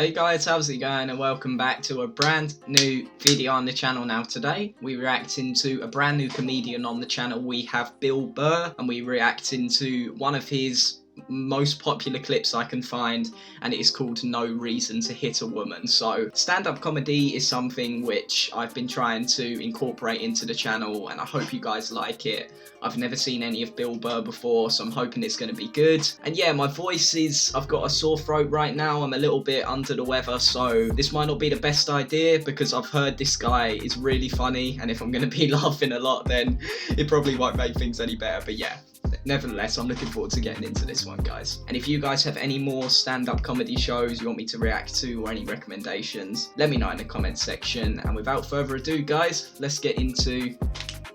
Hey guys, how's it going, and welcome back to a brand new video on the channel. Now today we're reacting to a brand new comedian on the channel. We have Bill Burr, and we're reacting to one of his most popular clips I can find, and it is called No Reason to Hit a Woman. So stand-up comedy is something which I've been trying to incorporate into the channel, and I hope you guys like it. I've never seen any of Bill Burr before, so I'm hoping it's going to be good. And yeah, my voice is, I've got a sore throat right now. I'm a little bit under the weather, so this might not be the best idea because I've heard this guy is really funny, and if I'm going to be laughing a lot, then it probably won't make things any better. But yeah, nevertheless, I'm looking forward to getting into this one, guys. And if you guys have any more stand-up comedy shows you want me to react to, or any recommendations, let me know in the comments section. And without further ado, guys, let's get into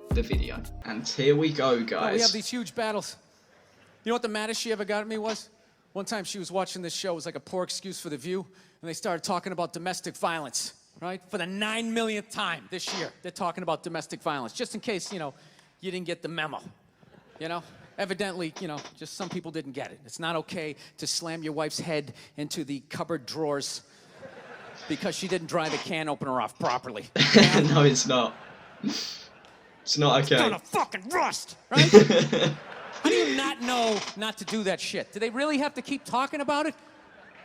the video. And here we go, guys. Oh, we have these huge battles. You know what the maddest she ever got at me was? One time she was watching this show. It was like a poor excuse for The View, and they started talking about domestic violence, right? For the 9 millionth time this year, they're talking about domestic violence, just in case, you didn't get the memo, Evidently, just some people didn't get it. It's not okay to slam your wife's head into the cupboard drawers because she didn't dry the can opener off properly. No, it's not. It's not okay. It's gonna fucking rust, right? How do you not know not to do that shit? Do they really have to keep talking about it?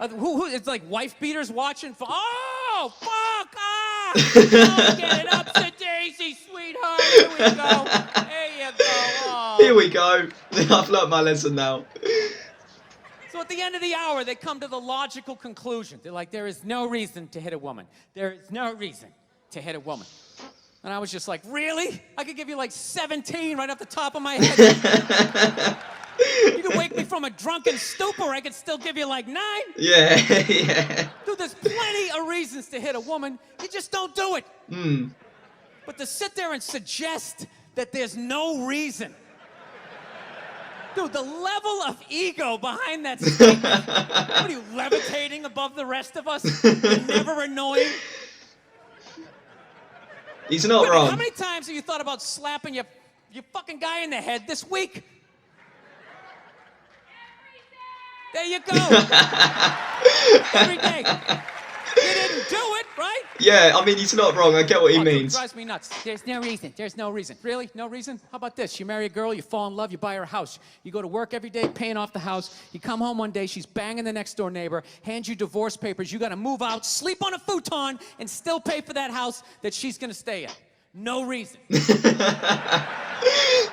It's like wife beaters watching for, oh, fuck, oh, get it up to Daisy, sweetheart, here we go. There you go. Oh. Here we go. I've learned my lesson now. So at the end of the hour, they come to the logical conclusion. They're like, there is no reason to hit a woman. There is no reason to hit a woman. And I was just like, really? I could give you like 17 right off the top of my head. You could wake me from a drunken stupor, I could still give you like 9. Yeah, yeah. Dude, there's plenty of reasons to hit a woman. You just don't do it. But to sit there and suggest that there's no reason. Dude, the level of ego behind that statement. What are you, levitating above the rest of us? You're never annoying. He's not Wait, wrong. How many times have you thought about slapping your fucking guy in the head this week? There you go. Every day. You didn't do it, right? Yeah, I mean, he's not wrong. I get what he Dude, means. it drives me nuts. There's no reason. There's no reason. Really? No reason? How about this? You marry a girl, you fall in love, you buy her a house. You go to work every day, paying off the house. You come home one day, she's banging the next door neighbor, hands you divorce papers. You got to move out, sleep on a futon, and still pay for that house that she's going to stay in. No reason.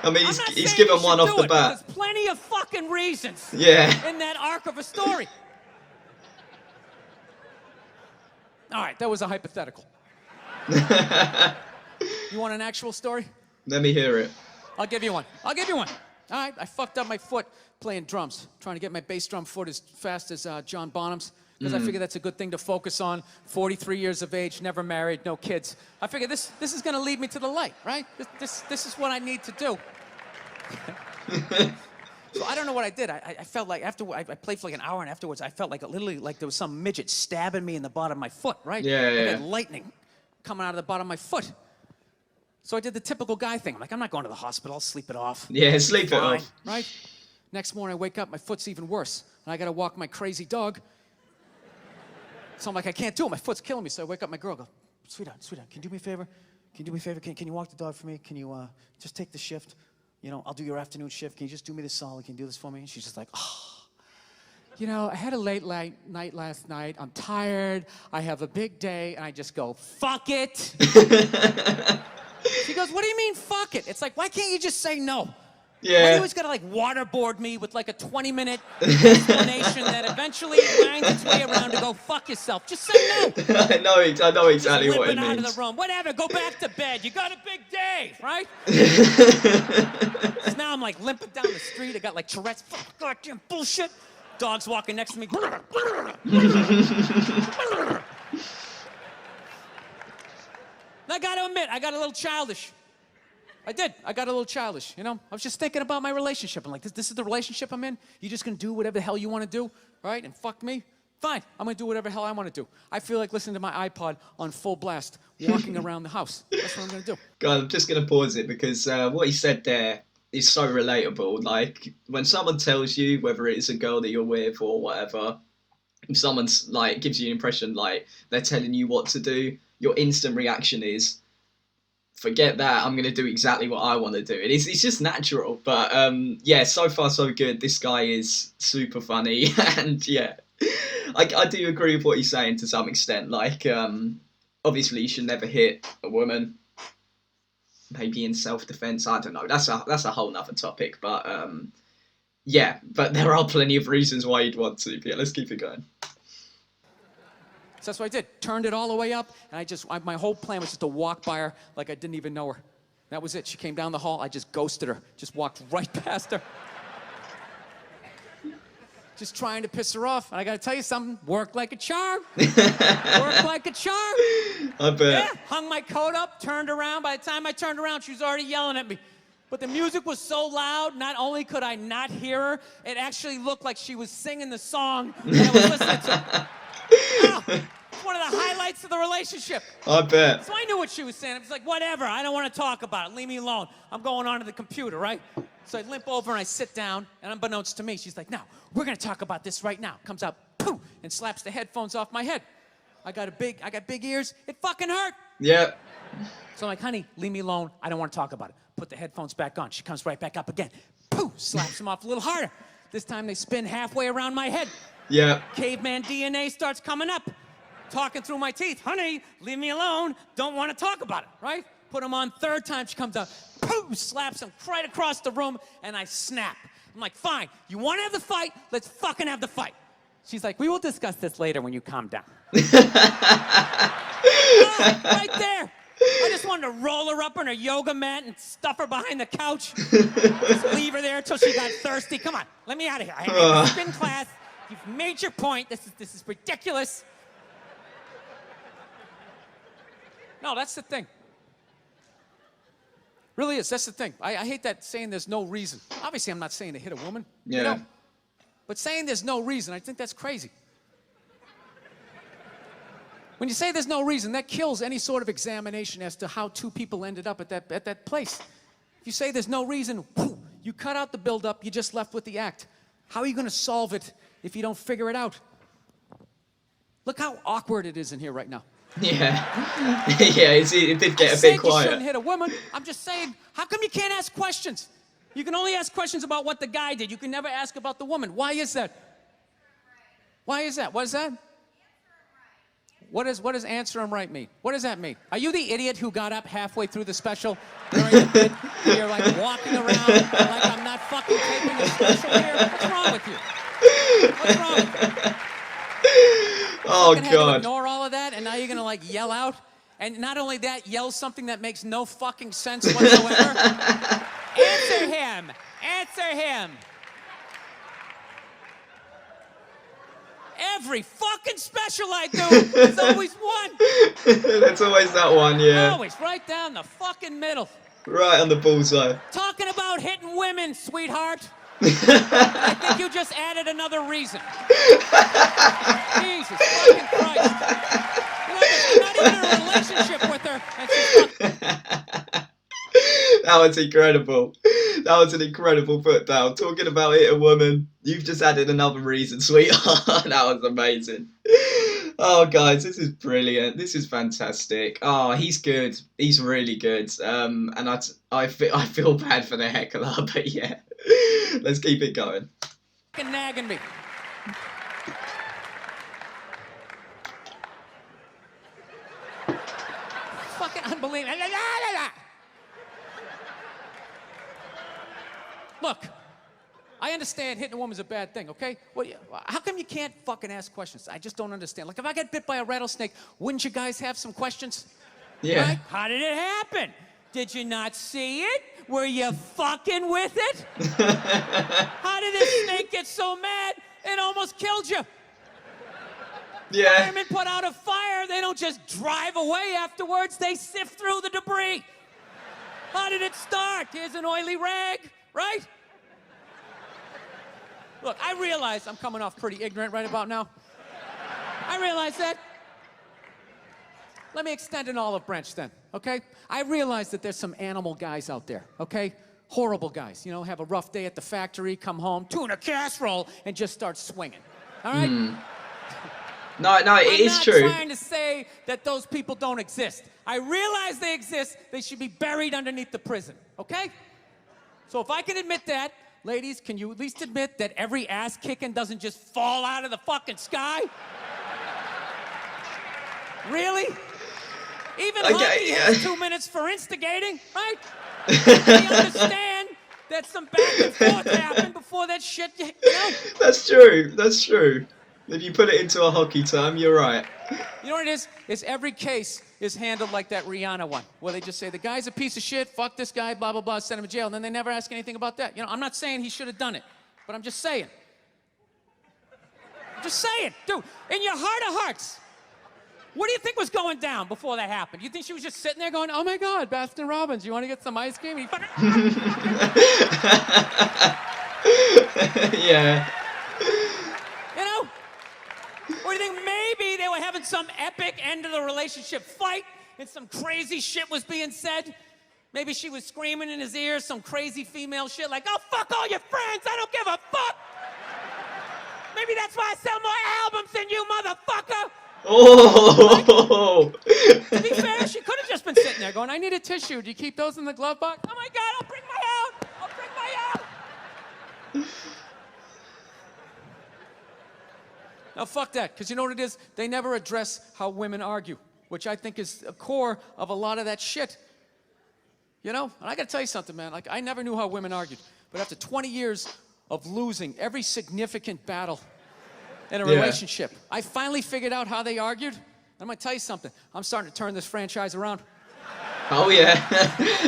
I mean, he's given one off the bat. There's plenty of fucking reasons. Yeah. In that arc of a story. All right, that was a hypothetical. You want an actual story? Let me hear it. I'll give you one. All right, I fucked up my foot playing drums, trying to get my bass drum foot as fast as John Bonham's, because I figure that's a good thing to focus on. 43 years of age, never married, no kids. I figure this is going to lead me to the light, right? This is what I need to do. So I don't know what I did. I felt like after I played for like an hour, and afterwards I felt like literally like there was some midget stabbing me in the bottom of my foot, right? Yeah, yeah. I had lightning coming out of the bottom of my foot. So I did the typical guy thing. I'm like, I'm not going to the hospital. I'll sleep it off. Yeah, sleep it Fine, off. right? Next morning I wake up, my foot's even worse, and I got to walk my crazy dog. So I'm like, I can't do it. My foot's killing me. So I wake up my girl, go, sweetheart, can you do me a favor? Can you do me a favor? Can you walk the dog for me? Can you just take the shift? I'll do your afternoon shift. Can you just do me this solid? Can you do this for me? And she's just like, oh. I had a late night last night. I'm tired. I have a big day. And I just go, fuck it. She goes, what do you mean, fuck it? It's like, why can't you just say no? Yeah. Why do you always gotta waterboard me with like a 20-minute explanation that eventually winds its way around to go fuck yourself? Just say no. I know exactly what it Limping out of means. the room. Whatever, go back to bed. You got a big day, right? So now I'm like limping down the street. I got like Tourette's. Fuck, goddamn bullshit. Dog's walking next to me. And I gotta admit, I got a little childish. I did. I got a little childish, I was just thinking about my relationship. I'm like, this is the relationship I'm in? You just gonna do whatever the hell you wanna do, right? And fuck me? Fine, I'm gonna do whatever the hell I wanna do. I feel like listening to my iPod on full blast, walking around the house. That's what I'm gonna do. God, I'm just gonna pause it because what he said there is so relatable. Like, when someone tells you, whether it's a girl that you're with or whatever, if someone's like gives you an impression like they're telling you what to do, your instant reaction is, forget that, I'm gonna do exactly what I want to do. It's just natural. But yeah, so far so good. This guy is super funny, and yeah, I do agree with what he's saying to some extent. Like obviously you should never hit a woman. Maybe in self-defense, I don't know. That's a whole nother topic. But yeah, but there are plenty of reasons why you'd want to. But yeah, let's keep it going. So that's what I did. Turned it all the way up, and my whole plan was just to walk by her like I didn't even know her. That was it. She came down the hall. I just ghosted her. Just walked right past her. Just trying to piss her off. And I got to tell you something. Worked like a charm. Worked like a charm. I bet. Yeah, hung my coat up, turned around. By the time I turned around, she was already yelling at me. But the music was so loud, not only could I not hear her, it actually looked like she was singing the song that I was listening to. Oh, it's one of the highlights of the relationship. I bet. So I knew what she was saying. I was like, whatever, I don't want to talk about it. Leave me alone. I'm going on to the computer, right? So I limp over and I sit down, and unbeknownst to me, she's like, no, we're going to talk about this right now. Comes out, poof, and slaps the headphones off my head. I got big ears. It fucking hurt. Yeah. So I'm like, honey, leave me alone. I don't want to talk about it. Put the headphones back on. She comes right back up again. Poof, slaps them off a little harder. This time they spin halfway around my head. Yeah. Caveman DNA starts coming up. Talking through my teeth. Honey, leave me alone. Don't want to talk about it, right? Put them on. Third time she comes out. Poof, slaps him right across the room, and I snap. I'm like, fine. You want to have the fight? Let's fucking have the fight. She's like, we will discuss this later when you calm down. Right there. I just wanted to roll her up on her yoga mat and stuff her behind the couch. Just leave her there until she got thirsty. Come on, let me out of here. I had a spin class. You've made your point. This is ridiculous. No, that's the thing. Really is. That's the thing. I hate that saying there's no reason. Obviously, I'm not saying to hit a woman. Yeah. You know? But saying there's no reason, I think that's crazy. When you say there's no reason, that kills any sort of examination as to how two people ended up at that place. If you say there's no reason, you cut out the build-up, you're just left with the act. How are you going to solve it if you don't figure it out? Look how awkward it is in here right now. Yeah. Yeah, it did get a bit quiet. You shouldn't hit a woman. I'm just saying, how come you can't ask questions? You can only ask questions about what the guy did. You can never ask about the woman. Why is that? Why is that? What is that? What does answer him right mean? What does that mean? Are you the idiot who got up halfway through the special during the bit? You're like walking around like I'm not fucking taping a special here? What's wrong with you? What's wrong with you? Oh, Had God. to ignore all of that, and now you're going to, like, yell out? And not only that, yell something that makes no fucking sense whatsoever? Answer him! Answer him! Every fucking special I do, there's always one. That's always that one, yeah. Always, right down the fucking middle. Right on the bullseye. Talking about hitting women, sweetheart. I think you just added another reason. Jesus fucking Christ. You're not even in a relationship with her. And she's That was incredible. That was an incredible put down. Talking about it, a woman. You've just added another reason, sweetheart. That was amazing. Oh, guys, this is brilliant. This is fantastic. Oh, he's good. He's really good. And I feel bad for the heckler, but yeah. Let's keep it going. fucking nagging me. Fucking unbelievable. Look, I understand hitting a woman's a bad thing, okay? Well, how come you can't fucking ask questions? I just don't understand. Like, if I get bit by a rattlesnake, wouldn't you guys have some questions? Yeah. Right? How did it happen? Did you not see it? Were you fucking with it? How did this snake get so mad it almost killed you? Yeah. Firemen put out a fire. They don't just drive away afterwards. They sift through the debris. How did it start? Here's an oily rag, right? Look, I realize I'm coming off pretty ignorant right about now. I realize that. Let me extend an olive branch then, okay? I realize that there's some animal guys out there, okay? Horrible guys, you know, have a rough day at the factory, come home, tuna casserole, and just start swinging, all right? No, it is true. I'm not trying to say that those people don't exist. I realize they exist. They should be buried underneath the prison, okay? So if I can admit that, ladies, can you at least admit that every ass kicking doesn't just fall out of the fucking sky? Really? Even hockey has 2 minutes for instigating, right? We understand that some back and forth happened before that shit, you know? That's true. If you put it into a hockey term, you're right. You know what it is? Is every case is handled like that Rihanna one, where they just say, the guy's a piece of shit, fuck this guy, blah, blah, blah, send him to jail, and then they never ask anything about that. You know, I'm not saying he should have done it, but I'm just saying. Dude, in your heart of hearts, what do you think was going down before that happened? You think she was just sitting there going, oh my God, Baskin Robbins, you want to get some ice cream? And he fucking... Yeah. You know? Or do you think maybe they were having some epic end of the relationship fight and some crazy shit was being said? Maybe she was screaming in his ear some crazy female shit like, oh, fuck all your friends, I don't give a fuck. Maybe that's why I sell more albums than you, motherfucker. Oh! To be fair, she could have just been sitting there going, I need a tissue. Do you keep those in the glove box? Oh my God, I'll bring my out. Now, fuck that, because you know what it is? They never address how women argue, which I think is the core of a lot of that shit. You know? And I got to tell you something, man. Like, I never knew how women argued. But after 20 years of losing every significant battle in a relationship, I finally figured out how they argued. I'm going to tell you something. I'm starting to turn this franchise around. Oh, yeah.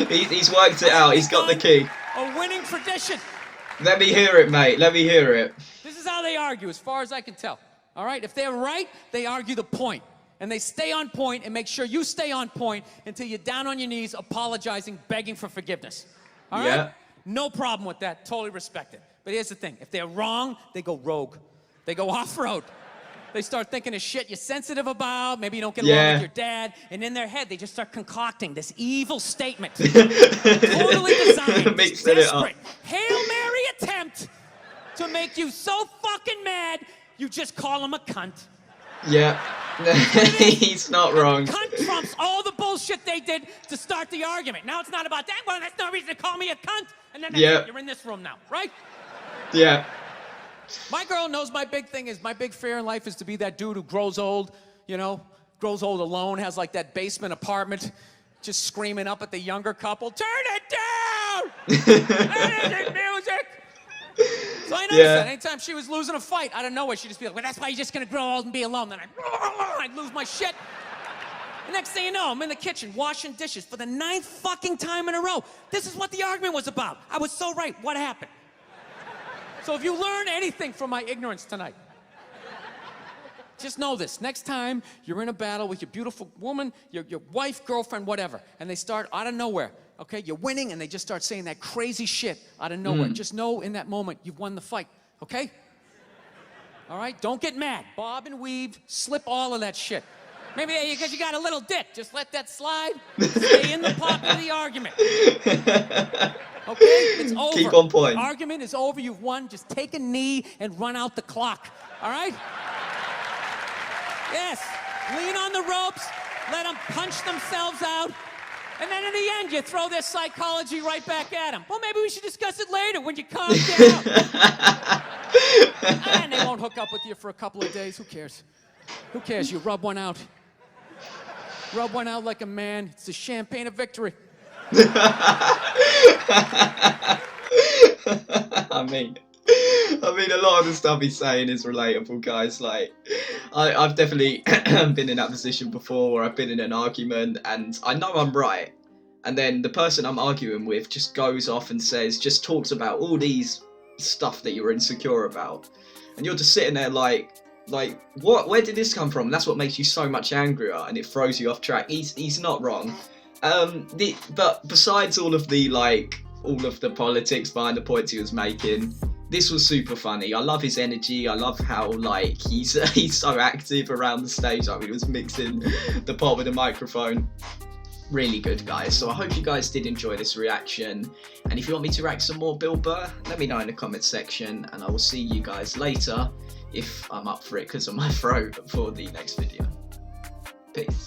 He's worked it out. He's got the key. A winning tradition. Let me hear it, mate. Let me hear it. This is how they argue, as far as I can tell. All right? If they're right, they argue the point. And they stay on point and make sure you stay on point until you're down on your knees, apologizing, begging for forgiveness. All right? No problem with that. Totally respect it. But here's the thing. If they're wrong, they go rogue. They go off-road. They start thinking of shit you're sensitive about. Maybe you don't get along with your dad. And in their head, they just start concocting this evil statement. Totally designed. Mixing it up. Hail Mary attempt to make you so fucking mad, you just call him a cunt. Yeah. He's not wrong. Cunt trumps all the bullshit they did to start the argument. Now it's not about that. Well, that's no reason to call me a cunt. And then you're in this room now, right? Yeah. My girl knows my big thing is, my big fear in life is to be that dude who grows old, you know, grows old alone, has like that basement apartment, just screaming up at the younger couple, turn it down! That isn't music! So I noticed that anytime she was losing a fight, out of nowhere, she'd just be like, well, that's why you're just gonna grow old and be alone. Then I'd lose my shit. The next thing you know, I'm in the kitchen washing dishes for the 9th fucking time in a row. This is what the argument was about. I was so right. What happened? So if you learn anything from my ignorance tonight, just know this. Next time you're in a battle with your beautiful woman, your wife, girlfriend, whatever, and they start out of nowhere, okay? You're winning, and they just start saying that crazy shit out of nowhere. Just know in that moment you've won the fight, okay? All right? Don't get mad. Bob and weave, slip all of that shit. Maybe because you got a little dick. Just let that slide. Stay in the pocket of the argument. Okay? It's over. Keep on point. The argument is over. You've won. Just take a knee and run out the clock. All right? Yes. Lean on the ropes. Let them punch themselves out. And then in the end, you throw their psychology right back at them. Well, maybe we should discuss it later when you calm down. And they won't hook up with you for a couple of days. Who cares? Who cares? You rub one out. Rub one out like a man. It's the champagne of victory. I mean, a lot of the stuff he's saying is relatable, guys. Like, I've definitely been in that position before, where I've been in an argument and I know I'm right, and then the person I'm arguing with just goes off and just talks about all these stuff that you're insecure about, and you're just sitting there like what? Where did this come from? And that's what makes you so much angrier, and it throws you off track. He's not wrong. But besides all of the politics behind the points he was making, this was super funny. I love his energy. I love how he's so active around the stage. He was mixing the pot with the microphone. Really good, guys. So I hope you guys did enjoy this reaction. And if you want me to react some more Bill Burr, let me know in the comments section, and I will see you guys later if I'm up for it because of my throat for the next video. Peace.